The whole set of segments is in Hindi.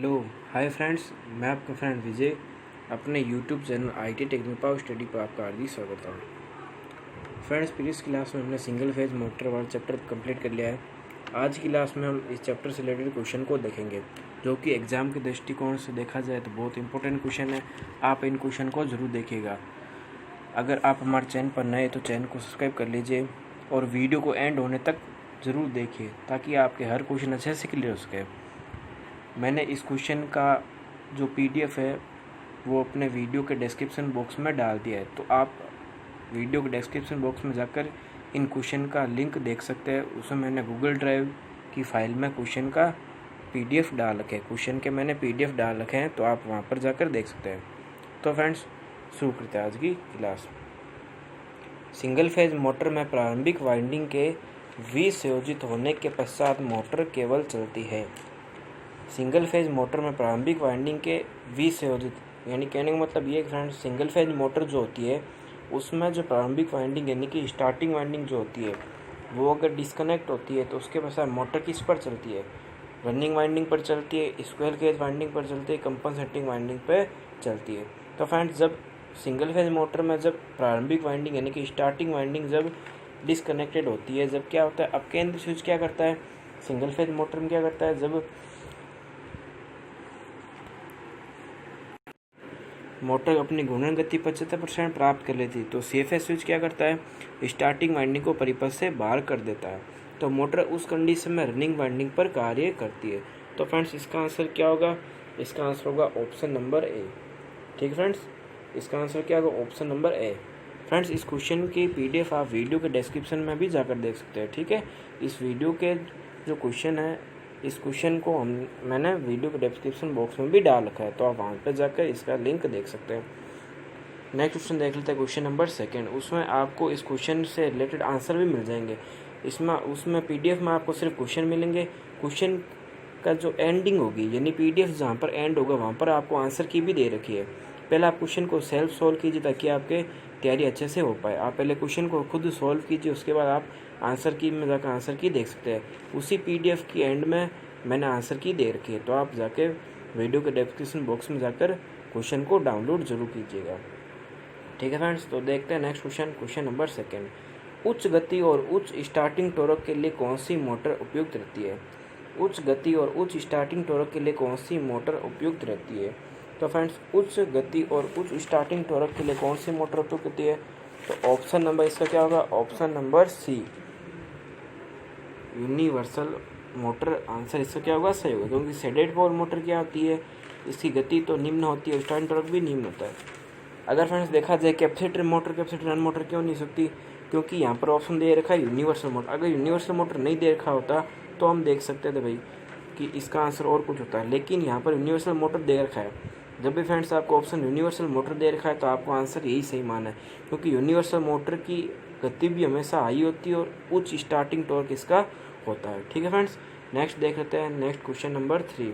हेलो हाय फ्रेंड्स, मैं आपका फ्रेंड विजय अपने YouTube channel IT technical power study पर आपका हार्दिक स्वागत है। फ्रेंड्स, प्रीवियस क्लास में हमने सिंगल फेज मोटर वाला चैप्टर कंप्लीट कर लिया है। आज की क्लास में हम इस चैप्टर से रिलेटेड क्वेश्चन को देखेंगे, जो कि एग्ज़ाम के दृष्टिकोण से देखा जाए तो बहुत इंपॉर्टेंट क्वेश्चन है। आप इन क्वेश्चन को ज़रूर देखिएगा। अगर आप हमारे चैनल पर नए तो चैनल को सब्सक्राइब कर लीजिए और वीडियो को एंड होने तक ज़रूर देखिए, ताकि आपके हर क्वेश्चन अच्छे से क्लियर हो सके। मैंने इस क्वेश्चन का जो PDF है वो अपने वीडियो के डिस्क्रिप्शन बॉक्स में डाल दिया है, तो आप वीडियो के डिस्क्रिप्शन बॉक्स में जाकर इन क्वेश्चन का लिंक देख सकते हैं। उसमें मैंने गूगल ड्राइव की फाइल में क्वेश्चन का PDF डाल रखे हैं, क्वेश्चन के मैंने PDF डाल रखे हैं, तो आप वहाँ पर जाकर देख सकते हैं। तो फ्रेंड्स, शुरू करते हैं आज की क्लास। सिंगल फेज मोटर में प्रारंभिक वाइंडिंग के विसंयोजित होने के पश्चात मोटर केवल चलती है। सिंगल फेज मोटर में प्रारंभिक वाइंडिंग के विसंयोजित, यानी कहने का मतलब ये फ्रेंड्स, सिंगल फेज मोटर जो होती है उसमें जो प्रारंभिक वाइंडिंग यानी कि स्टार्टिंग वाइंडिंग जो होती है वो अगर डिस्कनेक्ट होती है तो उसके पश्चात मोटर किस पर चलती है? रनिंग वाइंडिंग पर चलती है, स्क्वेयर केज वाइंडिंग पर चलती है, कंपनसेटिंग वाइंडिंग पर चलती है। तो फ्रेंड्स, जब सिंगल फेज मोटर में जब प्रारंभिक वाइंडिंग यानी कि स्टार्टिंग वाइंडिंग जब डिस्कनेक्टेड होती है, जब क्या होता है, अब केंद्र स्विच क्या करता है सिंगल फेज मोटर में, क्या करता है, जब मोटर अपनी घूर्णन गति 75% प्राप्त कर लेती है तो CFS स्विच क्या करता है, स्टार्टिंग वाइंडिंग को परिपथ से बाहर कर देता है। तो मोटर उस कंडीशन में रनिंग वाइंडिंग पर कार्य करती है। तो फ्रेंड्स, इसका आंसर क्या होगा? इसका आंसर होगा ऑप्शन नंबर ए। ठीक है फ्रेंड्स, इसका आंसर क्या होगा? Option number A. फ्रेंड्स, इस क्वेश्चन की PDF आप वीडियो के डिस्क्रिप्शन में भी जाकर देख सकते हैं। ठीक है, इस वीडियो के जो क्वेश्चन है, इस क्वेश्चन को मैंने वीडियो के डिस्क्रिप्शन बॉक्स में भी डाल रखा है, तो आप वहाँ पर जाकर इसका लिंक देख सकते हैं। नेक्स्ट क्वेश्चन देख लेते हैं, क्वेश्चन नंबर 2। उसमें आपको इस क्वेश्चन से रिलेटेड आंसर भी मिल जाएंगे। उसमें PDF में आपको सिर्फ क्वेश्चन मिलेंगे, क्वेश्चन का जो एंडिंग होगी यानी PDF जहाँ पर एंड होगा वहाँ पर आपको आंसर की भी दे रखी है। पहले आप क्वेश्चन को सेल्फ सॉल्व कीजिए ताकि आपके तैयारी अच्छे से हो पाए। आप पहले क्वेश्चन को खुद सॉल्व कीजिए, उसके बाद आप आंसर की में जाकर आंसर की देख सकते हैं। उसी PDF की एंड में मैंने आंसर की दे रखी है, तो आप जाके वीडियो के डिस्क्रिप्शन बॉक्स में जाकर क्वेश्चन को डाउनलोड जरूर कीजिएगा। ठीक है फ्रेंड्स, तो देखते हैं नेक्स्ट क्वेश्चन, क्वेश्चन नंबर 2। उच्च गति और उच्च स्टार्टिंग टॉर्क के लिए कौन सी मोटर उपयुक्त रहती है? उच्च गति और उच्च स्टार्टिंग टॉर्क के लिए कौन सी मोटर उपयुक्त रहती है? तो फ्रेंड्स, उच्च गति और उच्च स्टार्टिंग टॉर्क के लिए कौन सी मोटर उपयुक्त होती है? तो ऑप्शन नंबर इसका क्या होगा? Option number C, universal motor. Answer इसका क्या होगा? सही होगा, क्योंकि सेडेड पावर मोटर क्या होती है, इसकी गति तो निम्न होती है और स्टार्टिंग टॉर्क भी निम्न होता है। अगर फ्रेंड्स देखा जाए capacitor motor, capacitor run motor क्यों नहीं सकती? क्योंकि यहाँ पर ऑप्शन दे रखा है यूनिवर्सल मोटर। अगर यूनिवर्सल मोटर नहीं दे रखा होता तो हम देख सकते थे भाई कि इसका आंसर और कुछ होता है, लेकिन यहाँ पर यूनिवर्सल मोटर दे रखा है। जब भी फ्रेंड्स आपको ऑप्शन यूनिवर्सल मोटर दे रखा है तो आपको आंसर यही सही माना है, क्योंकि यूनिवर्सल मोटर की गति भी हमेशा हाई होती है और उच्च स्टार्टिंग टॉर्क इसका होता है। ठीक है फ्रेंड्स, नेक्स्ट देख लेते हैं, next question number 3।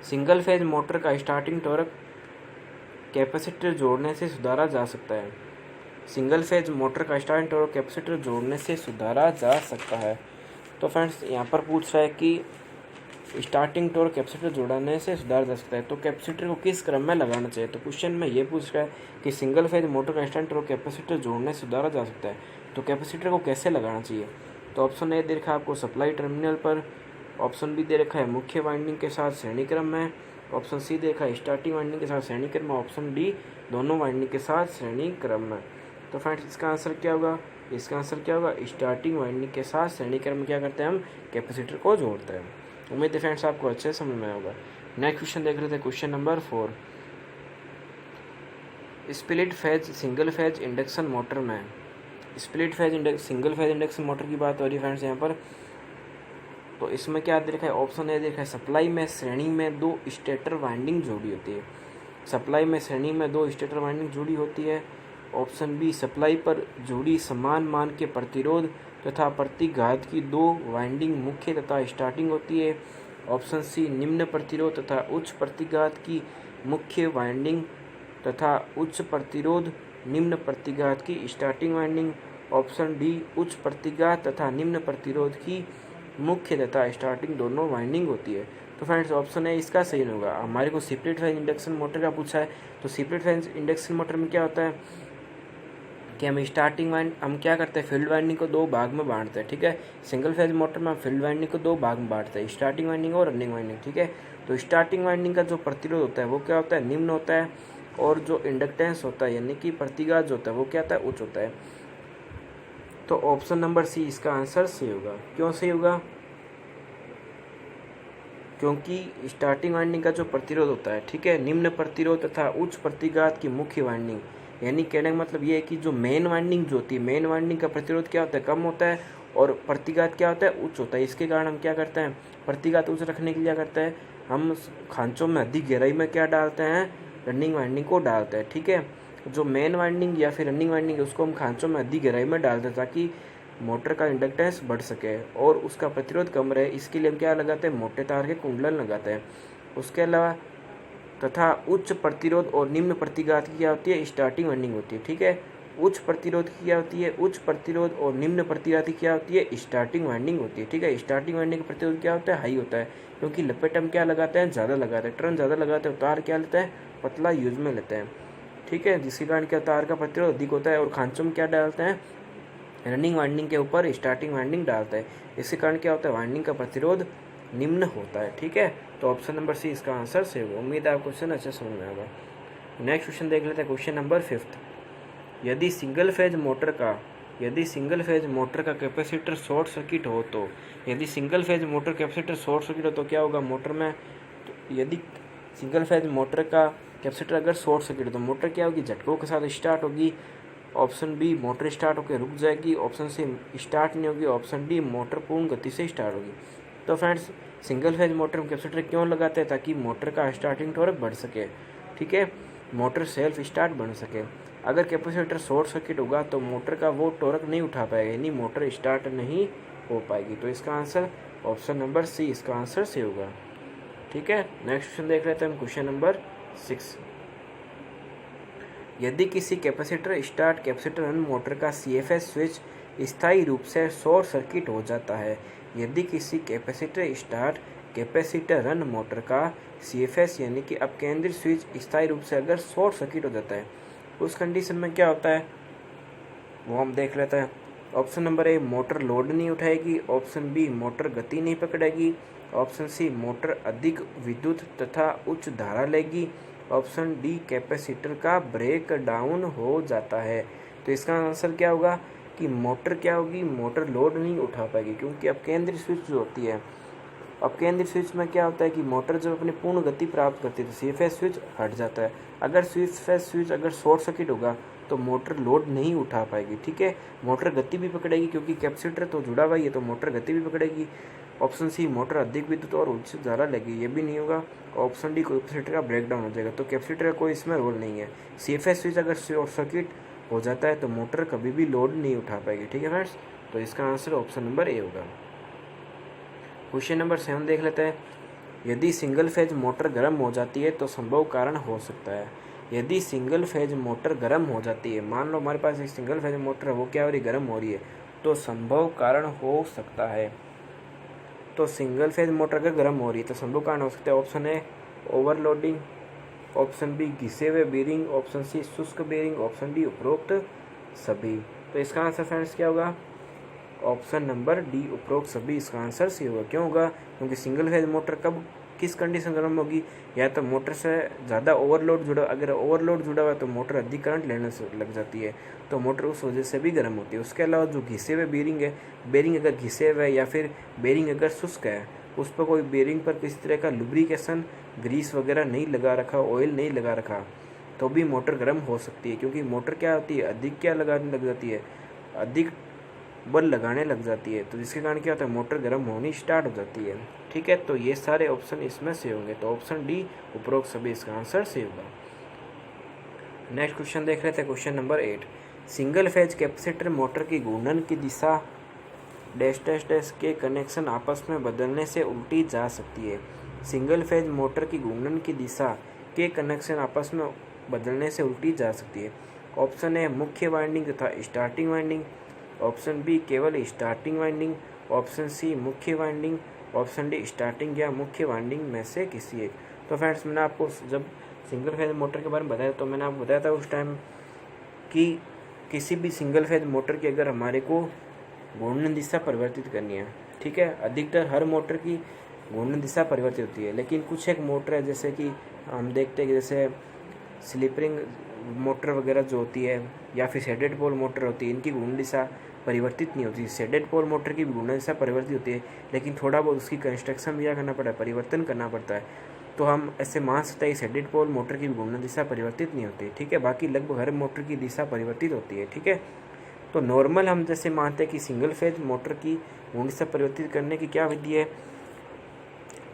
Single phase motor का स्टार्टिंग टॉर्क कैपेसिटर जोड़ने से सुधारा जा सकता है। सिंगल फेज मोटर का स्टार्टिंग टॉर्क कैपेसिटर जोड़ने से सुधारा जा सकता है। तो फ्रेंड्स, यहाँ पर पूछ रहा है कि स्टार्टिंग टॉर्क कैपेसिटर जोड़ने से सुधारा जा सकता है, तो कैपेसिटर को किस क्रम में लगाना चाहिए? तो क्वेश्चन में ये पूछ रहा है कि सिंगल फेज मोटर का स्टार्टिंग टॉर्क कैपेसिटर जोड़ने से सुधारा जा सकता है, तो कैपेसिटर को कैसे लगाना चाहिए? तो ऑप्शन ए दे रखा है आपको सप्लाई टर्मिनल पर, ऑप्शन बी दे रखा है मुख्य वाइंडिंग के साथ श्रेणी क्रम में, ऑप्शन सी दे रखा है स्टार्टिंग वाइंडिंग के साथ श्रेणी क्रम में, ऑप्शन डी दोनों वाइंडिंग के साथ श्रेणी क्रम में। तो फ्रेंड्स, इसका आंसर क्या होगा? इसका आंसर क्या होगा? स्टार्टिंग वाइंडिंग के साथ श्रेणी क्रम में क्या करते हैं, हम कैपेसिटर को जोड़ते हैं। उम्मीद है फ्रेंड्स आपको अच्छे समझ में होगा। नेक्स्ट क्वेश्चन देख रहे थे, question number 4। Split phase single phase induction motor में, split phase single phase induction motor की बात हो रही है फ्रेंड्स यहाँ पर। तो इसमें क्या दे रखा है? ऑप्शन ए दे रखा है सप्लाई में श्रेणी में 2 स्टेटर वाइंडिंग जुड़ी होती है। सप्लाई में श्रेणी में 2 स्टेटर वाइंडिंग जुड़ी होती है। ऑप्शन बी सप्लाई पर जुड़ी समान मान के प्रतिरोध तथा प्रतिघात की 2 वाइंडिंग मुख्य तथा स्टार्टिंग होती है। ऑप्शन सी निम्न प्रतिरोध तथा उच्च प्रतिघात की मुख्य वाइंडिंग तथा उच्च प्रतिरोध निम्न प्रतिघात की स्टार्टिंग वाइंडिंग। ऑप्शन डी उच्च प्रतिघात तथा निम्न प्रतिरोध की मुख्य तथा स्टार्टिंग दोनों वाइंडिंग होती है। तो फ्रेंड्स ऑप्शन है इसका सही होगा। हमारे को स्प्लिट फेज इंडक्शन मोटर का पूछा है, तो स्प्लिट फेज इंडक्शन मोटर में क्या होता है कि हम क्या करते हैं, फील्ड वाइंडिंग को दो भाग में बांटते हैं, ठीक है। सिंगल फेज मोटर में हम फील्ड वाइंडिंग को दो भाग में बांटते हैं, स्टार्टिंग वाइंडिंग और रनिंग वाइंडिंग, ठीक है। तो स्टार्टिंग वाइंडिंग का जो प्रतिरोध होता है वो क्या होता है, निम्न होता है, और जो इंडक्टेंस होता है यानी कि प्रतिघात जो होता है वो क्या होता है, उच्च होता है। तो ऑप्शन नंबर सी इसका आंसर सही होगा। क्यों सही होगा, क्योंकि स्टार्टिंग वाइंडिंग का जो प्रतिरोध होता है, ठीक है, निम्न प्रतिरोध तथा उच्च प्रतिघात की मुख्य वाइंडिंग, यानी कहने का मतलब ये है कि जो मेन वाइंडिंग जो होती है, मेन वाइंडिंग का प्रतिरोध क्या होता है, कम होता है, और प्रतिघात क्या होता है, उच्च होता है। इसके कारण हम क्या करते हैं, प्रतिघात उच्च रखने के लिए क्या करते हैं, हम खांचों में अधिक गहराई में क्या डालते हैं, रनिंग वाइंडिंग को डालते हैं, ठीक है। जो मेन वाइंडिंग या फिर रनिंग वाइंडिंग है उसको हम खांचों में अधिक गहराई में डालते हैं ताकि मोटर का इंडक्टेंस बढ़ सके और उसका प्रतिरोध कम रहे। इसके लिए हम क्या लगाते हैं, मोटे तार के कुंडल लगाते हैं। उसके अलावा तथा उच्च प्रतिरोध और निम्न प्रतिघात की क्या होती है, स्टार्टिंग वाइंडिंग होती है, ठीक है। उच्च प्रतिरोध की क्या होती है, उच्च प्रतिरोध और निम्न प्रतिघात की क्या होती है, स्टार्टिंग वाइंडिंग होती है, ठीक है। स्टार्टिंग वाइंडिंग का प्रतिरोध क्या होता है, हाई होता है, क्योंकि लपेट हम क्या लगाते हैं, ज़्यादा लगाते हैं, टर्न ज़्यादा लगाते हैं, तार क्या लेते हैं, पतला यूज में लेते हैं, ठीक है, जिसके कारण क्या तार का प्रतिरोध अधिक होता है। और खांचों में क्या डालते हैं, रनिंग वाइंडिंग के ऊपर स्टार्टिंग वाइंडिंग डालते हैं, इसके कारण क्या होता है, वाइंडिंग का प्रतिरोध निम्न होता है, ठीक है। तो ऑप्शन नंबर सी इसका आंसर सही होगा। उम्मीद है आपको क्वेश्चन अच्छे समझ में आएगा। नेक्स्ट क्वेश्चन देख लेते हैं, क्वेश्चन नंबर 5। यदि सिंगल फेज मोटर का कैपेसिटर शॉर्ट सर्किट हो तो, यदि single phase motor capacitor short circuit हो तो क्या होगा मोटर में, तो यदि सिंगल फेज मोटर का कैपेसिटर अगर शॉर्ट सर्किट हो तो मोटर क्या होगी, झटकों के साथ स्टार्ट होगी। ऑप्शन बी, मोटर स्टार्ट होकर रुक जाएगी। ऑप्शन सी, स्टार्ट नहीं होगी। ऑप्शन डी, मोटर पूर्ण गति से स्टार्ट होगी। तो फ्रेंड्स सिंगल फेज मोटर में कैपेसिटर क्यों लगाते हैं, ताकि मोटर का स्टार्टिंग टॉर्क बढ़ सके, ठीक है, मोटर सेल्फ स्टार्ट बन सके। अगर कैपेसिटर शॉर्ट सर्किट होगा तो मोटर का वो टॉर्क नहीं उठा पाएगा, यानी मोटर स्टार्ट नहीं हो पाएगी। तो इसका आंसर ऑप्शन नंबर सी इसका आंसर सी होगा, ठीक है। नेक्स्ट क्वेश्चन देख लेते हैं हम, क्वेश्चन नंबर 6। यदि किसी capacitor start capacitor run motor का CFS स्विच स्थायी रूप से शॉर्ट सर्किट हो जाता है, यदि किसी capacitor start capacitor run motor का CFS यानी कि अपकेंद्रित स्विच स्थायी रूप से अगर शॉर्ट सर्किट हो जाता है, उस कंडीशन में क्या होता है वो हम देख लेते हैं। Option number A, motor load नहीं उठाएगी। ऑप्शन बी, मोटर गति नहीं पकड़ेगी। ऑप्शन सी, मोटर अधिक विद्युत तथा उच्च धारा लेगी। ऑप्शन डी, कैपेसिटर का ब्रेक डाउन हो जाता है। तो इसका आंसर क्या होगा कि मोटर क्या होगी, मोटर लोड नहीं उठा पाएगी, क्योंकि अब केंद्रीय स्विच जो होती है, अब केंद्रीय स्विच में क्या होता है कि मोटर जब अपनी पूर्ण गति प्राप्त करती है तो CFS स्विच हट जाता है। अगर CFS स्विच अगर शॉर्ट सर्किट होगा तो मोटर लोड नहीं उठा पाएगी, ठीक है। मोटर गति भी पकड़ेगी क्योंकि कैपेसिटर तो जुड़ा हुआ ही है, तो मोटर गति भी पकड़ेगी। ऑप्शन सी, मोटर अधिक विद्युत और उच्च धारा लेगी, ये भी नहीं होगा। ऑप्शन डी, कैपेसिटर का ब्रेकडाउन हो जाएगा, तो कैपेसिटर का कोई इसमें रोल नहीं है। CFS स्विच अगर शॉर्ट सर्किट हो जाता है तो मोटर कभी भी लोड नहीं उठा पाएगी, ठीक है फ्रेंड्स। तो इसका आंसर ऑप्शन नंबर ए होगा। क्वेश्चन नंबर 7 देख लेते हैं। यदि सिंगल फेज मोटर गर्म हो जाती है तो संभव कारण हो सकता है। यदि सिंगल फेज मोटर गर्म हो जाती है, मान लो हमारे पास एक सिंगल फेज मोटर है, वो क्या हो रही, गर्म हो रही है, तो संभव कारण हो सकता है। तो सिंगल फेज मोटर अगर गर्म हो रही है तो संभव कारण हो सकता है। Option A, overloading. Option B, घिसे हुए बेरिंग। ऑप्शन सी, शुष्क बेरिंग। ऑप्शन डी, उपरोक्त सभी। तो इसका आंसर फ्रेंड्स क्या होगा, ऑप्शन नंबर डी, उपरोक्त सभी इसका आंसर सी होगा। क्यों होगा, क्योंकि सिंगल फेज मोटर कब किस कंडीशन गर्म होगी, या तो मोटर से ज़्यादा ओवरलोड जुड़ा, अगर ओवरलोड जुड़ा हुआ तो मोटर अधिक करंट लेने से लग जाती है, तो मोटर उस वजह से भी गर्म होती है। उसके अलावा जो घिसे हुए बेरिंग है, बेरिंग अगर घिसे हुए या फिर बेरिंग अगर शुष्क है, उस पर कोई बेरिंग पर किसी तरह का लुब्रिकेशन, ग्रीस वगैरह नहीं लगा रखा, ऑयल नहीं लगा रखा, तो भी मोटर गर्म हो सकती है। क्योंकि मोटर क्या होती है, अधिक क्या लगाने लग जाती है, अधिक बल लगाने लग जाती है, तो जिसके कारण क्या होता है, मोटर गर्म होनी स्टार्ट हो जाती है, ठीक है। तो ये सारे ऑप्शन इसमें से होंगे, तो ऑप्शन डी, उपरोक्त सभी इसका आंसर से होगा। नेक्स्ट क्वेश्चन देख रहे थे, question number 8। Single phase capacitor motor की घूर्णन की दिशा डैश डैश डैश के कनेक्शन आपस में बदलने से उल्टी जा सकती है। सिंगल फेज मोटर की घूर्णन की दिशा के कनेक्शन आपस में बदलने से उल्टी जा सकती है। ऑप्शन ए, मुख्य वाइंडिंग तथा स्टार्टिंग वाइंडिंग। ऑप्शन बी, केवल स्टार्टिंग वाइंडिंग। ऑप्शन सी, मुख्य वाइंडिंग। ऑप्शन डी स्टार्टिंग या मुख्य वाइंडिंग में से किसी एक। तो फ्रेंड्स मैंने आपको जब सिंगल फेज मोटर के बारे में बताया तो मैंने आपको बताया था उस टाइम कि किसी भी सिंगल फेज मोटर की अगर हमारे को घूर्णन दिशा परिवर्तित करनी है, ठीक है, अधिकतर हर मोटर की घूर्णन दिशा परिवर्तित होती है, लेकिन कुछ एक मोटर है जैसे कि हम देखते हैं कि जैसे स्लिपरिंग मोटर वगैरह जो होती है या फिर शेडेड पोल मोटर होती है, इनकी घूर्णन दिशा परिवर्तित नहीं होती। शेडेड पोल मोटर की घूर्णन दिशा परिवर्तित होती है, लेकिन थोड़ा बहुत उसकी कंस्ट्रक्शन भी क्या करना पड़ता है, परिवर्तन करना पड़ता है। तो हम ऐसे मान सकते हैं शेडेड पोल मोटर की घूर्णन दिशा परिवर्तित नहीं होती, ठीक है। बाकी लगभग हर मोटर की दिशा परिवर्तित होती है, ठीक है। तो नॉर्मल हम जैसे मानते हैं कि सिंगल फेज मोटर की घूर्णन दिशा परिवर्तित करने की क्या विधि है,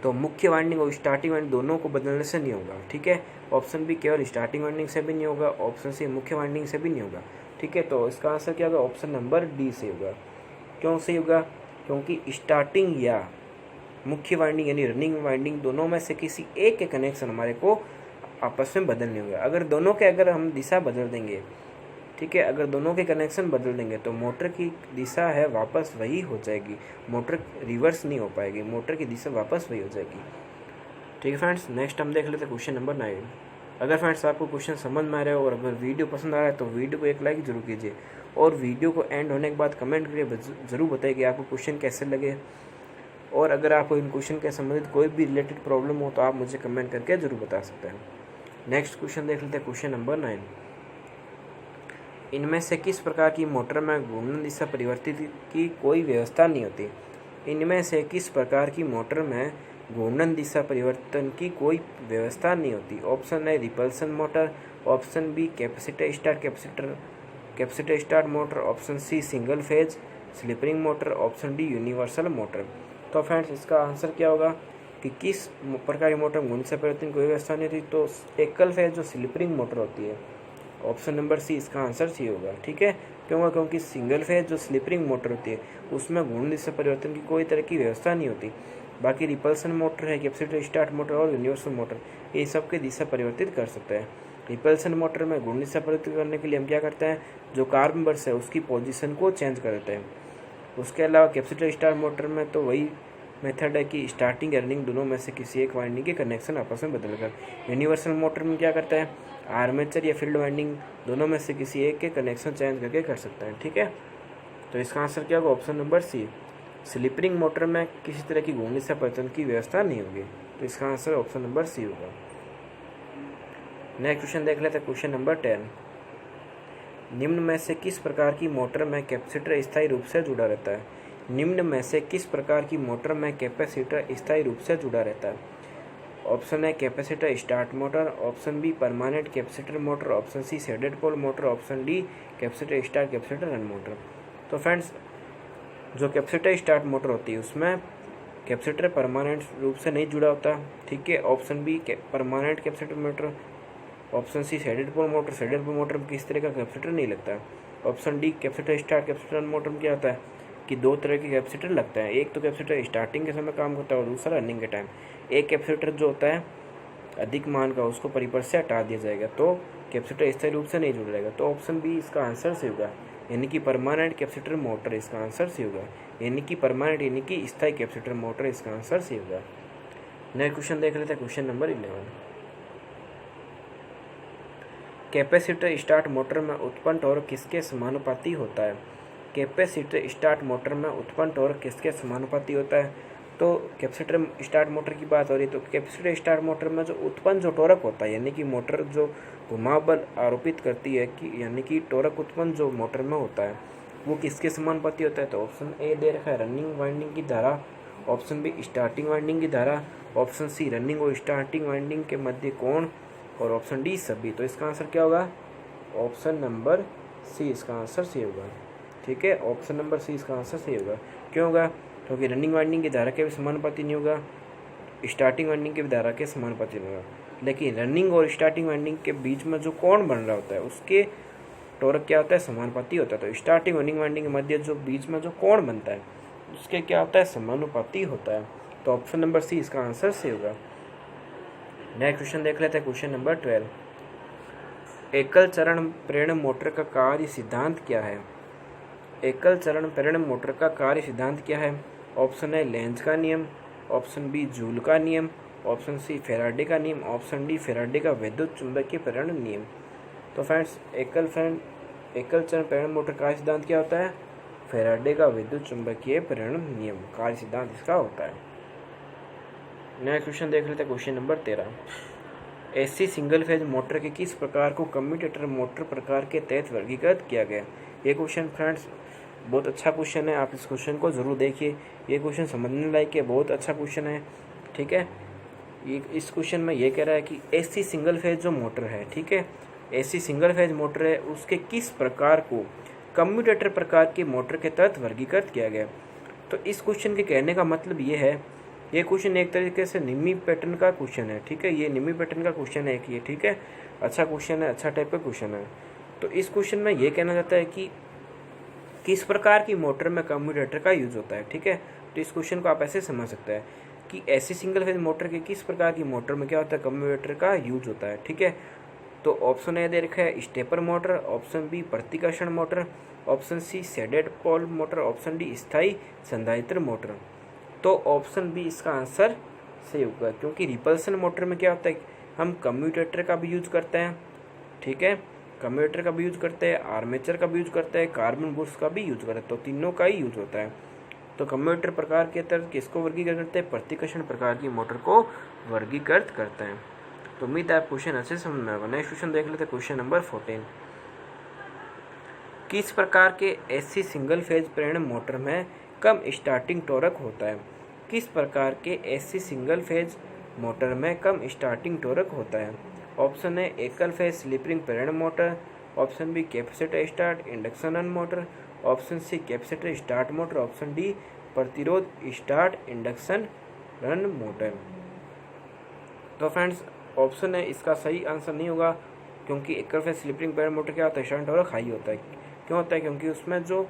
तो मुख्य वाइंडिंग और स्टार्टिंग वाइंडिंग दोनों को बदलने से नहीं होगा, ठीक है। ऑप्शन बी केवल स्टार्टिंग वाइंडिंग से भी नहीं होगा, ऑप्शन सी मुख्य वाइंडिंग से भी नहीं होगा, ठीक है। तो इसका आंसर क्या होगा, ऑप्शन नंबर डी से होगा। क्यों सही होगा, क्योंकि स्टार्टिंग या मुख्य वाइंडिंग यानी रनिंग वाइंडिंग दोनों में से किसी एक के कनेक्शन हमारे को आपस में बदलने होंगे। अगर हम दिशा बदल देंगे, ठीक है, अगर दोनों के कनेक्शन बदल देंगे तो मोटर की दिशा है वापस वही हो जाएगी, मोटर रिवर्स नहीं हो पाएगी, मोटर की दिशा वापस वही हो जाएगी, ठीक है फ्रेंड्स। नेक्स्ट हम देख लेते हैं क्वेश्चन नंबर 9। अगर फ्रेंड्स आपको क्वेश्चन समझ में आ रहा है और अगर वीडियो पसंद आ रहा है तो वीडियो को एक लाइक जरूर कीजिए और वीडियो को एंड होने के बाद कमेंट करके ज़रूर बताइए कि आपको क्वेश्चन कैसे लगे। और अगर आपको इन क्वेश्चन के संबंधित कोई भी रिलेटेड प्रॉब्लम हो तो आप मुझे कमेंट करके ज़रूर बता सकते हैं। नेक्स्ट क्वेश्चन देख लेते हैं, क्वेश्चन नंबर 9। इनमें से किस प्रकार की मोटर में घूर्णन दिशा परिवर्तित की कोई व्यवस्था नहीं होती। इनमें से किस प्रकार की मोटर में घूर्णन दिशा परिवर्तन की कोई व्यवस्था नहीं होती। Option A repulsion motor, option B capacitor start motor, option C single phase slip ring motor, option D universal motor. तो फ्रेंड्स इसका आंसर क्या होगा कि किस प्रकार की मोटर में घूर्णन दिशा परिवर्तन की कोई व्यवस्था नहीं होती, तो एकल फेज जो स्लिपरिंग मोटर होती है, ऑप्शन नंबर सी इसका आंसर सी होगा, ठीक है। क्योंकि सिंगल फेज जो स्लिपरिंग मोटर होती है उसमें घूर्णन दिशा परिवर्तन की कोई तरह की व्यवस्था नहीं होती। बाकी रिपल्सन मोटर है, कैपेसिटर स्टार्ट मोटर और यूनिवर्सल मोटर, ये सब की दिशा परिवर्तित कर सकते हैं। रिपल्सन मोटर में घूर्णन दिशा परिवर्तित करने के लिए हम क्या करते हैं, जो कार्ब मेंबर्स है उसकी पोजीशन को चेंज कर देते हैं। उसके अलावा कैपेसिटर स्टार्ट मोटर में तो वही मेथड है कि स्टार्टिंग रनिंग दोनों में से किसी एक वाइंडिंग के कनेक्शन आपस में बदलकर। यूनिवर्सल मोटर में क्या करता है, आर्मेचर या फील्ड वाइंडिंग दोनों में से किसी एक के कनेक्शन चेंज करके कर सकता है, ठीक है। तो इसका आंसर क्या होगा, option number C. Slip ring motor में किसी तरह की घूर्णन दिशा परिवर्तन की व्यवस्था नहीं होगी, तो इसका आंसर ऑप्शन नंबर सी होगा। नेक्स्ट क्वेश्चन देख लेते हैं, क्वेश्चन नंबर 10। निम्न में से किस प्रकार की मोटर में कैपेसिटर स्थायी रूप से जुड़ा रहता है। निम्न में से किस प्रकार की मोटर में कैपेसिटर स्थायी रूप से जुड़ा रहता है। Option A capacitor start motor, option B permanent capacitor motor, option C shaded pole motor, option D capacitor start capacitor run motor. तो फ्रेंड्स जो कैपेसिटर स्टार्ट मोटर होती है उसमें कैपेसिटर परमानेंट रूप से नहीं जुड़ा होता, ठीक है। Option B permanent capacitor motor, option C shaded pole motor में किस तरह का कैपेसिटर नहीं लगता। Option D capacitor start capacitor run motor में क्या होता है कि दो तरह के कैपेसिटर लगता है, एक तो कैपेसिटर स्टार्टिंग के समय काम करता है और दूसरा रनिंग के टाइम। एक कैपेसिटर जो होता है अधिक मान का उसको परिपथ से हटा दिया जाएगा तो कैपेसिटर स्थायी रूप से नहीं जुड़ रहेगा, तो ऑप्शन बी इसका आंसर से होगा, यानी कि परमानेंट कैपेसिटर मोटर इसका आंसर से होगा, यानी कि परमानेंट यानी कि स्थायी कैपेसिटर मोटर इसका आंसर से होगा। नेक्स्ट क्वेश्चन देख लेते हैं, question number 11। Capacitor start motor में उत्पन्न टॉर्क किसके समानुपाती होता है। कैपेसिटर स्टार्ट मोटर में उत्पन्न टॉर्क किसके समानुपाती होता है। तो कैपेसिटर स्टार्ट मोटर की बात हो रही है तो कैपेसिटर स्टार्ट मोटर में जो उत्पन्न जो टॉर्क होता है, यानी कि मोटर जो घुमाव बल आरोपित करती है कि यानी कि टॉर्क उत्पन्न जो मोटर में होता है वो किसके समानुपाती होता है। तो ऑप्शन ए दे रखा है रनिंग वाइंडिंग की धारा, ऑप्शन बी स्टार्टिंग वाइंडिंग की धारा, ऑप्शन सी रनिंग और स्टार्टिंग वाइंडिंग के मध्य कोण, और ऑप्शन डी सभी। तो इसका आंसर क्या होगा, ऑप्शन नंबर सी इसका आंसर सी होगा, ठीक है। ऑप्शन नंबर सी इसका आंसर सही होगा। क्यों होगा, क्योंकि रनिंग वाइंडिंग की धारा के भी समानुपाती नहीं होगा, स्टार्टिंग वाइंडिंग के भी धारा के समानुपाती नहीं होगा, लेकिन रनिंग और स्टार्टिंग वाइंडिंग के बीच में जो कोण बन रहा होता है उसके टॉर्क क्या होता है, समानुपाती होता है। तो स्टार्टिंग रनिंग वाइंडिंग के मध्य जो बीच में जो कोण बनता है उसके क्या होता है, समानुपाती होता है। तो ऑप्शन नंबर सी इसका आंसर सही होगा। नेक्स्ट क्वेश्चन देख लेते हैं, क्वेश्चन नंबर 12। एकल चरण प्रेरण मोटर का कार्य सिद्धांत क्या है। एकल चरण प्रेरण मोटर का कार्य सिद्धांत क्या है। ऑप्शन है लेंज का नियम, ऑप्शन बी जूल का नियम, ऑप्शन सी फैराडे का नियम, ऑप्शन डी फैराडे का विद्युत चुंबकीय प्रेरण नियम। तो फ्रेंड्स एकल चरण प्रेरण मोटर कार्य सिद्धांत क्या होता है? फैराडे का विद्युत चुंबकीय प्रेरण नियम कार्य सिद्धांत इसका होता है। नया क्वेश्चन देख लेते हैं, question number 13। AC single phase motor के किस प्रकार को कम्यूटेटर मोटर प्रकार के तहत वर्गीकृत किया गया? ये क्वेश्चन फ्रेंड्स बहुत अच्छा क्वेश्चन है, आप इस क्वेश्चन को ज़रूर देखिए। ये क्वेश्चन समझने लायक है, बहुत अच्छा क्वेश्चन है। ठीक है, ये इस क्वेश्चन में ये कह रहा है कि एसी सिंगल फेज जो मोटर है, ठीक है, एसी सिंगल फेज मोटर है, उसके किस प्रकार को कम्यूटेटर प्रकार की मोटर के तहत वर्गीकृत किया गया। तो इस क्वेश्चन के कहने का मतलब ये है, ये क्वेश्चन एक तरीके से निमी पैटर्न का क्वेश्चन है। ठीक है, ये निमी पैटर्न का क्वेश्चन है ये। ठीक है, अच्छा क्वेश्चन है, अच्छा टाइप का क्वेश्चन है। तो इस क्वेश्चन में ये कहना चाहता है कि किस प्रकार की मोटर में कम्यूटेटर का यूज होता है। ठीक है, तो इस क्वेश्चन को आप ऐसे समझ सकते हैं कि ऐसी सिंगल फेज मोटर के किस प्रकार की मोटर में क्या होता है, कम्यूटेटर का यूज होता है। ठीक है, तो ऑप्शन ए दे रखा है स्टेपर मोटर, ऑप्शन बी प्रतिकर्षण motor, option C shaded pole motor, option D स्थायी संधारित्र मोटर। तो ऑप्शन बी इसका आंसर सही होगा, क्योंकि रिपल्सन मोटर में क्या होता है, हम कम्यूटेटर का भी यूज करते हैं। ठीक है, कम्यूटेटर का भी यूज करते हैं, आर्मेचर का भी यूज करते हैं, कार्बन बुश का भी यूज करते हैं, तो तीनों का ही यूज होता है। तो कम्यूटेटर प्रकार के तहत किसको वर्गीकृत करते हैं? प्रतिकर्षण प्रकार की मोटर को वर्गीकृत करते हैं। तो उम्मीद है आप क्वेश्चन अच्छे समझ में आएगा। नेक्स्ट क्वेश्चन देख लेते हैं, क्वेश्चन नंबर 14। किस प्रकार के एसी सिंगल फेज प्रेरण मोटर में कम स्टार्टिंग टॉर्क होता है? किस प्रकार के एसी सिंगल फेज मोटर में कम स्टार्टिंग टॉर्क होता है? ऑप्शन ए एकल फेज स्लिप रिंग प्रेरण motor, option B capacitor start induction run motor, option C capacitor start motor, option D प्रतिरोध स्टार्ट इंडक्शन रन मोटर। तो फ्रेंड्स ऑप्शन है इसका सही आंसर नहीं होगा, क्योंकि एकल फेज स्लिप रिंग प्रेरण मोटर क्या होता है, स्टार्टिंग टॉर्क हाई होता है। क्यों होता है? क्योंकि उसमें जो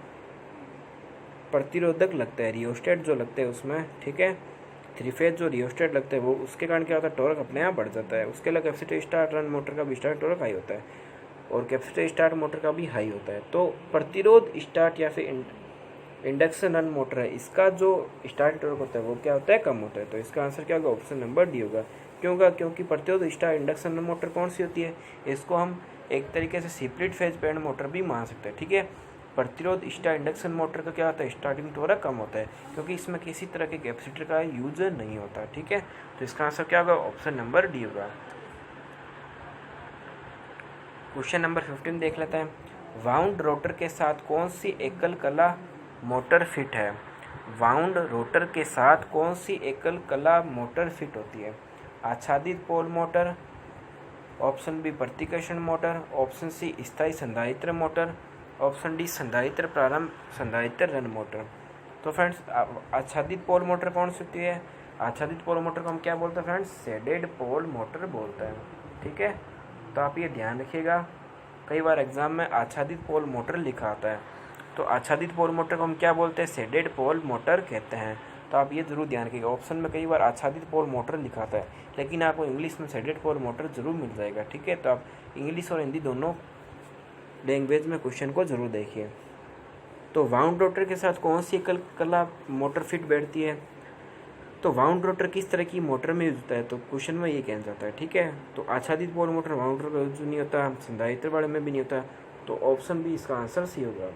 प्रतिरोधक लगता है, रियोस्टेट जो लगते हैं उसमें, ठीक है, थ्री फेज जो रियोस्टेट लगता है वो, उसके कारण क्या होता है, टॉर्क अपने आप बढ़ जाता है। उसके अलावा कैपेसिटर स्टार्ट रन मोटर का भी स्टार्ट टॉर्क हाई होता है और कैपेसिटर स्टार्ट मोटर का भी हाई होता है। तो प्रतिरोध स्टार्ट या फिर इंडक्शन रन मोटर है, इसका जो स्टार्ट टॉर्क होता है वो क्या होता है, कम होता है। तो इसका आंसर क्या होगा? ऑप्शन नंबर डी होगा। क्यों होगा? क्योंकि प्रतिरोध स्टार्ट इंडक्शन रन मोटर कौन सी होती है, इसको हम एक तरीके से सेपरेट फेज प्रेरण मोटर भी मान सकते हैं। ठीक है, प्रतिरोध स्टार इंडक्शन मोटर का क्या होता है, स्टार्टिंग टॉर्क कम होता है, क्योंकि इसमें किसी तरह के कैपेसिटर का यूज नहीं होता। ठीक है, तो इसका आंसर क्या होगा? ऑप्शन नंबर डी होगा। क्वेश्चन नंबर 15 देख लेते हैं। वाउंड रोटर के साथ कौन सी एकल कला मोटर फिट है? वाउंड रोटर के साथ कौन सी एकल कला मोटर फिट होती है? आच्छादित पोल मोटर, ऑप्शन बी प्रतिकर्षण मोटर, ऑप्शन सी स्थायी संधारित्र मोटर, ऑप्शन डी संधारित्र प्रारंभ संधारित्र रन मोटर। तो फ्रेंड्स आच्छादित पोल मोटर कौन सी होती है? आच्छादित पोल मोटर को हम क्या बोलते हैं फ्रेंड्स? शेडेड पोल मोटर बोलते हैं। ठीक है, तो आप ये ध्यान रखिएगा, कई बार एग्जाम में आच्छादित पोल मोटर लिखा आता है, तो आच्छादित पोल मोटर को हम क्या बोलते हैं? शेडेड पोल मोटर कहते हैं। तो आप ये जरूर ध्यान रखिएगा, ऑप्शन में कई बार आच्छादित पोल मोटर लिखा आता है, लेकिन आपको इंग्लिश में शेडेड पोल मोटर जरूर मिल जाएगा। ठीक है, तो आप इंग्लिश और हिंदी दोनों लैंग्वेज में क्वेश्चन को जरूर देखिए। तो वाउंड रोटर के साथ कौन सी एकल कला मोटर फिट बैठती है? तो वाउंड रोटर किस तरह की मोटर में यूज होता है? तो क्वेश्चन में ये कहना चाहता है। ठीक है, तो आच्छादित पोल मोटर वाउंड रोटर का यूज नहीं होता, संधारित्र वाले में भी नहीं होता, तो ऑप्शन बी इसका आंसर सी होगा।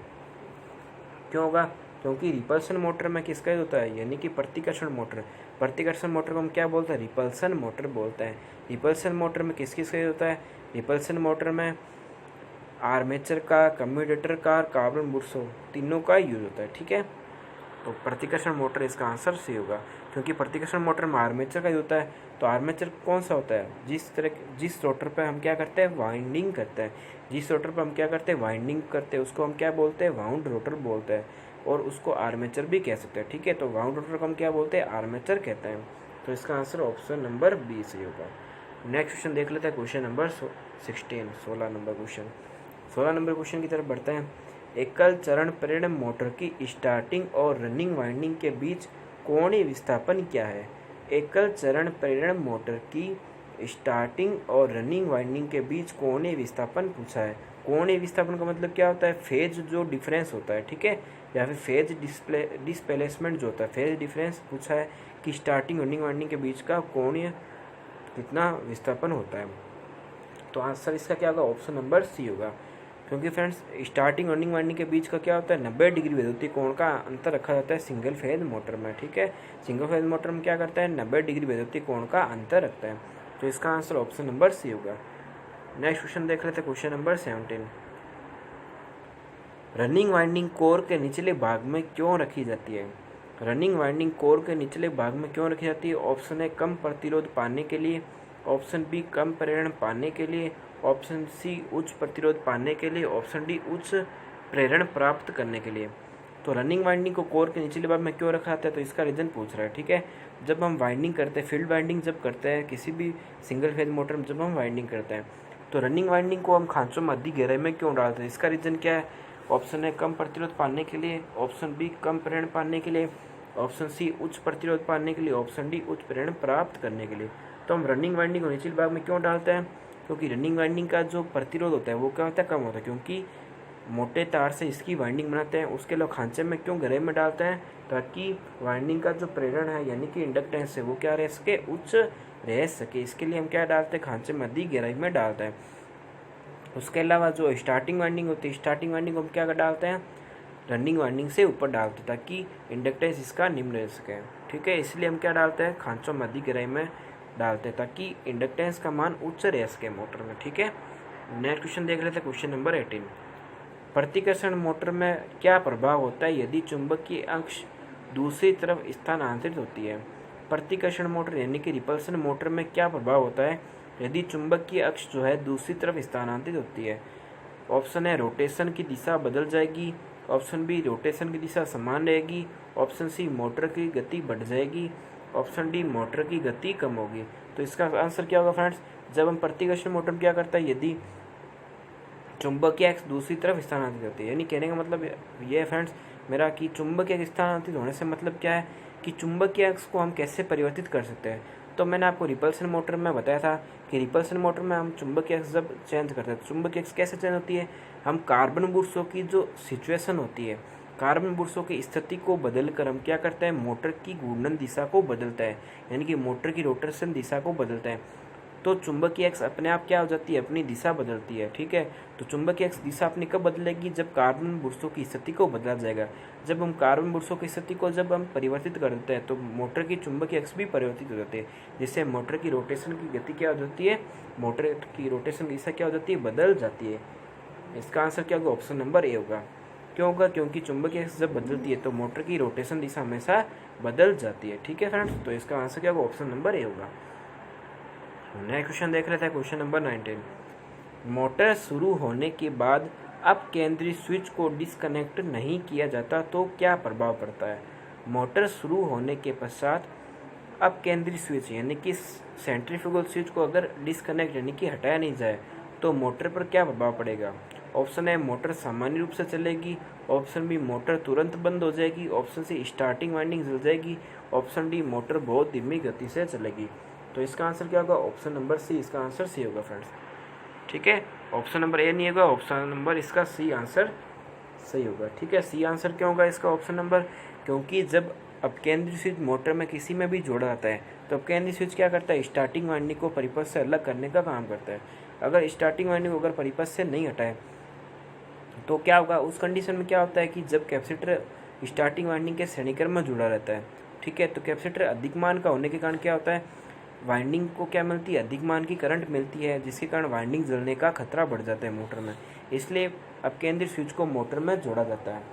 क्यों होगा? क्योंकि रिपल्सन मोटर में किसका यूज होता है, यानी कि प्रतिकर्षण मोटर। प्रतिकर्षण मोटर को हम क्या बोलते हैं? रिपल्सन मोटर बोलते हैं। रिपल्सन मोटर में किस किस का यूज होता है? रिपल्सन मोटर में आर्मेचर का, कम्यूटेटर का, कार्बन बुशो तीनों का यूज होता है। ठीक है, तो प्रतिकर्षण मोटर इसका आंसर सही होगा, क्योंकि प्रतिकर्षण मोटर में आर्मेचर का यूज होता है। तो आर्मेचर कौन सा होता है? जिस रोटर पे हम क्या करते हैं? वाइंडिंग करते हैं। जिस रोटर पे हम क्या करते हैं? वाइंडिंग करते हैं, उसको हम क्या बोलते हैं? वाउंड रोटर बोलते हैं, और उसको आर्मेचर भी कह सकते हैं। ठीक है, तो वाउंड रोटर को हम क्या बोलते हैं? आर्मेचर कहते हैं। तो इसका आंसर ऑप्शन नंबर बी सही होगा। नेक्स्ट क्वेश्चन देख लेते हैं, question number 16 number question. 16 number question की तरफ बढ़ते हैं। एकल चरण प्रेरण मोटर की स्टार्टिंग और रनिंग वाइंडिंग के बीच कोणीय विस्थापन क्या है? एकल चरण प्रेरण मोटर की स्टार्टिंग और रनिंग वाइंडिंग के बीच कोणीय विस्थापन पूछा है। कोणीय विस्थापन का मतलब क्या होता है? फेज जो डिफरेंस होता है। ठीक है, या फिर फेज डिस्प्लेसमेंट जो होता है, फेज डिफरेंस पूछा है कि स्टार्टिंग रनिंग वाइंडिंग के बीच का कोणीय कितना विस्थापन होता है। तो आंसर इसका क्या होगा, ऑप्शन नंबर सी होगा। क्योंकि फ्रेंड्स स्टार्टिंग रनिंग वाइंडिंग के बीच का क्या होता है, 90 डिग्री वैद्युतीय कोण का अंतर रखा जाता है सिंगल फेज मोटर में। ठीक है, सिंगल फेज मोटर में क्या करता है, 90 डिग्री वैद्युतीय कोण का अंतर रखता है। तो इसका आंसर ऑप्शन नंबर सी होगा। नेक्स्ट क्वेश्चन देख लेते हैं, question number 17। Running winding core के निचले भाग में क्यों रखी जाती है। रनिंग वाइंडिंग कोर के निचले भाग में क्यों रखी जाती है। ऑप्शन ए कम प्रतिरोध पाने के लिए, ऑप्शन बी कम प्रेरण पाने के लिए, ऑप्शन सी उच्च प्रतिरोध पाने के लिए, ऑप्शन डी उच्च प्रेरण प्राप्त करने के लिए। तो रनिंग वाइंडिंग को कोर के निचले भाग में क्यों रखा जाता है, तो इसका रीज़न पूछ रहा है। ठीक है, जब हम वाइंडिंग करते हैं, फील्ड वाइंडिंग जब करते हैं किसी भी सिंगल फेज मोटर में, जब हम वाइंडिंग करते हैं तो रनिंग वाइंडिंग को हम खांचों में अधिक गहराई में क्यों डालते हैं। इसका रीज़न क्या है, ऑप्शन है कम प्रतिरोध पाने के लिए, ऑप्शन बी कम प्रेरण पाने के लिए, ऑप्शन सी उच्च प्रतिरोध पाने के लिए, ऑप्शन डी उच्च प्रेरण प्राप्त करने के लिए। तो हम रनिंग वाइंडिंग को निचले भाग में क्यों डालते हैं, क्योंकि रनिंग वाइंडिंग का जो प्रतिरोध होता है वो क्या होता है, कम होता है। क्योंकि मोटे तार से इसकी वाइंडिंग बनाते हैं, उसके लिए खांचे में क्यों गहराई में डालते हैं, ताकि वाइंडिंग का जो प्रेरण है यानी कि इंडक्टेंस है वो क्या रह सके, उच्च रह सके। इसके लिए हम क्या डालते हैं, खांचे में अधिक गहराई में डालते हैं। उसके अलावा जो स्टार्टिंग वाइंडिंग होती है, स्टार्टिंग वाइंडिंग को हम क्या डालते हैं, रनिंग वाइंडिंग से ऊपर डालते हैं ताकि इंडक्टेंस इसका निम्न रह सके। ठीक है, इसलिए हम क्या डालते हैं, खांचों में अधिक गहराई में डालते हैं ताकि इंडक्टेंस का मान उच्च रह सके मोटर में। ठीक है, नेक्स्ट क्वेश्चन देख लेते हैं, क्वेश्चन नंबर 18। प्रतिकर्षण मोटर में क्या प्रभाव होता है यदि चुंबकीय अक्ष दूसरी तरफ स्थानांतरित होती है। प्रतिकर्षण मोटर यानी कि रिपल्सन मोटर में क्या प्रभाव होता है यदि चुंबकीय अक्ष जो है दूसरी तरफ स्थानांतरित होती है। ऑप्शन है रोटेशन की दिशा बदल जाएगी, ऑप्शन बी रोटेशन की दिशा समान रहेगी, ऑप्शन सी मोटर की गति बढ़ जाएगी, ऑप्शन डी मोटर की गति कम होगी। तो इसका आंसर क्या होगा फ्रेंड्स, जब हम प्रतिकर्षण मोटर में क्या करता है, यदि चुंबकीय अक्ष दूसरी तरफ स्थानांतरित होती है, यानी कहने का मतलब ये है फ्रेंड्स मेरा कि चुंबकीय अक्ष स्थानांतरित होने से मतलब क्या है कि चुंबकीय अक्ष को हम कैसे परिवर्तित कर सकते हैं। तो मैंने आपको रिपल्सन मोटर में बताया था कि रिपल्सन मोटर में हम चुंबकीय अक्ष जब चेंज करते हैं, चुंबकीय अक्ष कैसे चेंज होती है, हम कार्बन बुर्सों की जो सिचुएशन होती है, कार्बन बुर्सों की स्थिति को बदलकर हम क्या करते हैं, मोटर की घूर्णन दिशा को बदलता है, यानी कि मोटर की रोटेशन दिशा को बदलता है। तो चुंबकीय अक्ष अपने आप क्या हो जाती है, अपनी दिशा बदलती है। ठीक है, तो चुंबकीय अक्ष दिशा अपनी कब बदलेगी, जब कार्बन बुर्सों की स्थिति को बदला जाएगा। जब हम कार्बन बुर्सों की स्थिति को जब हम परिवर्तित कर देते हैं तो मोटर की चुंबकीय अक्ष भी परिवर्तित हो जाती है, जिससे मोटर की रोटेशन की गति क्या हो जाती है, मोटर की रोटेशन की दिशा क्या हो जाती है, बदल जाती है। इसका आंसर क्या होगा, ऑप्शन नंबर ए होगा। क्यों होगा, क्योंकि चुंबकीय अक्ष जब बदलती है तो मोटर की रोटेशन दिशा हमेशा बदल जाती है। ठीक है फ्रेंड्स, तो इसका आंसर क्या होगा, ऑप्शन नंबर ए होगा। नेक्स्ट क्वेश्चन देख रहे थे, क्वेश्चन नंबर 19। मोटर शुरू होने के बाद अब केंद्रीय स्विच को डिस्कनेक्ट नहीं किया जाता तो क्या प्रभाव पड़ता है। मोटर शुरू होने के पश्चात अब केंद्रीय स्विच यानी कि सेंट्रीफ्यूगल स्विच को अगर डिस्कनेक्ट यानी कि हटाया नहीं जाए तो मोटर पर क्या प्रभाव पड़ेगा। ऑप्शन है मोटर सामान्य रूप से चलेगी, ऑप्शन बी मोटर तुरंत बंद हो जाएगी, ऑप्शन सी स्टार्टिंग वाइंडिंग जल जाएगी, ऑप्शन डी मोटर बहुत धीमी गति से चलेगी। तो इसका आंसर क्या होगा, ऑप्शन नंबर सी, इसका आंसर सी होगा फ्रेंड्स। ठीक है, ऑप्शन नंबर ए नहीं होगा, ऑप्शन नंबर इसका सी आंसर सही होगा। ठीक है, सी आंसर क्यों होगा इसका ऑप्शन नंबर, क्योंकि जब अब केंद्रीय स्विच मोटर में किसी में भी जोड़ा जाता है तो अब केंद्रीय स्विच क्या करता है, स्टार्टिंग वाइंडिंग को परिपथ से अलग करने का काम करता है। अगर स्टार्टिंग वाइंडिंग को अगर परिपथ से नहीं हटाए तो क्या होगा, उस कंडीशन में क्या होता है कि जब कैपेसिटर स्टार्टिंग वाइंडिंग के श्रेणीक्रम में जुड़ा रहता है, ठीक है, तो कैपेसिटर अधिक मान का होने के कारण क्या होता है, वाइंडिंग को क्या मिलती है, अधिक मान की करंट मिलती है, जिसके कारण वाइंडिंग जलने का खतरा बढ़ जाता है मोटर में। इसलिए अब केंद्रीय स्विच को मोटर में जोड़ा जाता है।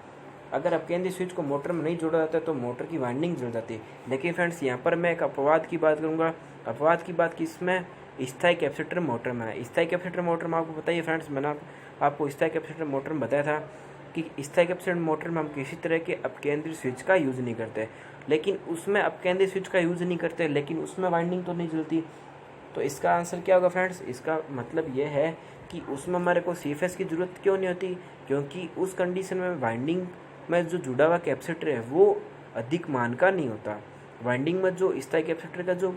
अगर अब केंद्रीय स्विच को मोटर में नहीं जोड़ा जाता है तो मोटर की वाइंडिंग जल जाती है। लेकिन फ्रेंड्स यहाँ पर मैं एक अपवाद की बात करूँगा। अपवाद की बात किसमें, स्थायी कैपेसिटर मोटर में है। स्थायी कैपेसिटर मोटर में आपको बताइए फ्रेंड्स, मैंने आपको स्थायी कैपेसिटर मोटर में बताया था कि स्थायी कैपेसिटर मोटर में हम किसी तरह के अब केंद्रीय स्विच का यूज़ नहीं करते, लेकिन उसमें अब केंद्रीय स्विच का यूज़ नहीं करते लेकिन उसमें वाइंडिंग तो नहीं जलती। तो इसका आंसर क्या होगा फ्रेंड्स, इसका मतलब ये है कि उसमें हमारे को CFS की ज़रूरत क्यों नहीं होती, क्योंकि उस कंडीशन में वाइंडिंग में जो जुड़ा हुआ कैपेसिटर है वो अधिक मान का नहीं होता। वाइंडिंग में जो स्थायी कैपेसिटर का जो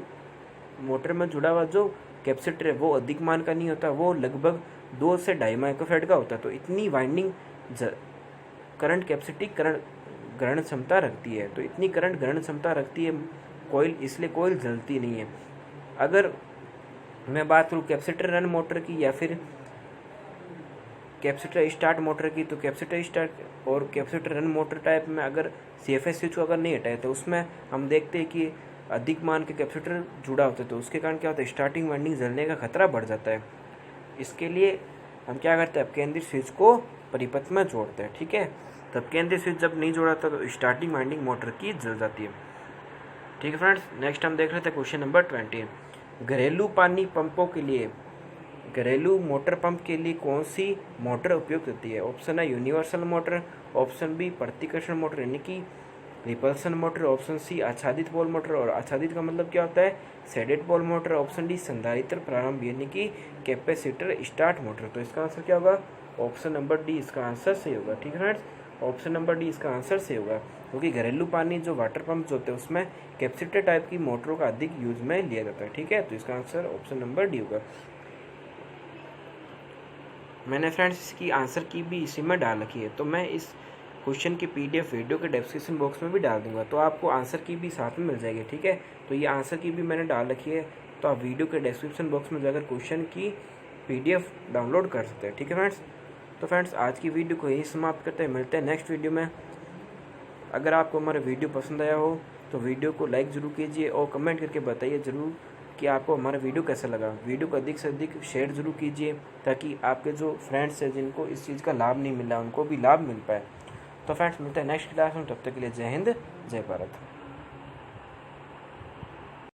मोटर में जुड़ा हुआ जो कैपेसिटर है वो अधिक मान का नहीं होता, वो लगभग 2 से 2.5 माइक्रोफैराड का होता है। तो इतनी वाइंडिंग करंट कैपेसिटी ग्रहण क्षमता रखती है, तो इतनी करंट ग्रहण क्षमता रखती है कोयल, इसलिए कोयल जलती नहीं है। अगर मैं बात करूँ कैपेसिटर रन मोटर की या फिर कैपेसिटर स्टार्ट मोटर की, तो कैपेसिटर स्टार्ट और कैपेसिटर रन मोटर टाइप में अगर CFS स्विच को अगर नहीं हटाए तो उसमें हम देखते हैं कि अधिक मान के कैपेसिटर जुड़ा होता है, तो उसके कारण क्या होता है, स्टार्टिंग वाइंडिंग जलने का खतरा बढ़ जाता है। इसके लिए हम क्या करते हैं, अब केंद्रीय स्विच को परिपथ में जोड़ते हैं। ठीक है, तब केंद्रीय स्विच जब नहीं जोड़ा था तो स्टार्टिंग वाइंडिंग मोटर की जल जाती है। ठीक है फ्रेंड्स, नेक्स्ट हम देख रहे थे क्वेश्चन नंबर 20। घरेलू पानी पंपों के लिए, घरेलू मोटर पंप के लिए कौन सी मोटर उपयुक्त होती है? ऑप्शन है यूनिवर्सल मोटर, ऑप्शन बी प्रतिकर्षण मोटर यानी कि रिपल्सन मोटर, ऑप्शन सी आच्छादित पोल मोटर, और आच्छादित का मतलब क्या होता है, shaded pole motor, option D संधारित्र प्रारंभ यानी कि कैपेसिटर स्टार्ट मोटर। तो इसका आंसर क्या होगा, ऑप्शन नंबर डी इसका आंसर सही होगा। ठीक है फ्रेंड्स, ऑप्शन नंबर डी इसका आंसर सही होगा, क्योंकि घरेलू पानी जो वाटर पंप होते हैं उसमें कैपेसिटर टाइप की मोटरों का अधिक यूज में लिया जाता है। ठीक है, तो इसका आंसर ऑप्शन नंबर डी होगा। मैंने फ्रेंड्स इसकी आंसर की भी इसी में डाल रखी है, तो मैं इस क्वेश्चन की PDF वीडियो के डिस्क्रिप्शन बॉक्स में भी डाल दूंगा, तो आपको आंसर की भी साथ में मिल जाएगी। ठीक है, तो ये आंसर की भी मैंने डाल रखी है, तो आप वीडियो के डिस्क्रिप्शन बॉक्स में जाकर क्वेश्चन की PDF डाउनलोड कर सकते हैं। ठीक है फ्रेंड्स, तो फ्रेंड्स आज की वीडियो को यही समाप्त करते हैं, मिलते हैं नेक्स्ट वीडियो में। अगर आपको हमारा वीडियो पसंद आया हो तो वीडियो को लाइक ज़रूर कीजिए और कमेंट करके बताइए ज़रूर कि आपको हमारा वीडियो कैसा लगा। वीडियो को अधिक से अधिक शेयर ज़रूर कीजिए ताकि आपके जो फ्रेंड्स हैं जिनको इस चीज़ का लाभ नहीं मिला उनको भी लाभ मिल पाए। तो फ्रेंड्स मिलते हैं नेक्स्ट क्लास में, तब तक के लिए जय हिंद जय भारत।